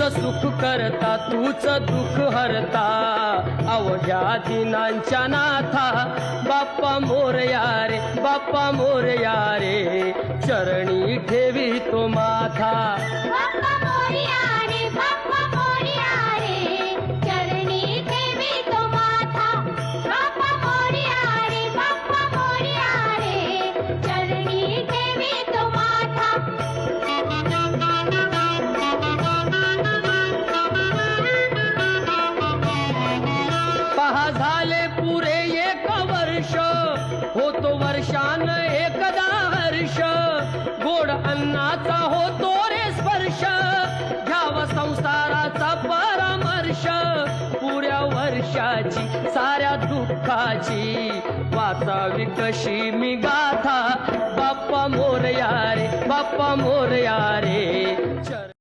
तूच सुख करता तूच दुःख हरता अवघ्या दिनांच्या नाथा बाप्पा मोरया रे बाप्पा मोरया रे चरणी ठेवी तो माथा बाप्पा मोरया रे बाप्पा मोरया रे चरणी ठेवी तो माथा बाप्पा मोरया रे बाप्पा मोरया रे चरणी ठेवी तो माथा पहा झाले पुरे एक वर्ष होतो वर्षान एकदा हर्ष गोड अन्नाचा होतो रे स्पर्श घ्यावा संसाराचा परामर्श पुऱ्या वर्षाची साऱ्या दुःखाची वाचावी कशी मी गाथा बाप्पा मोरया रे बाप्पा मोरया रे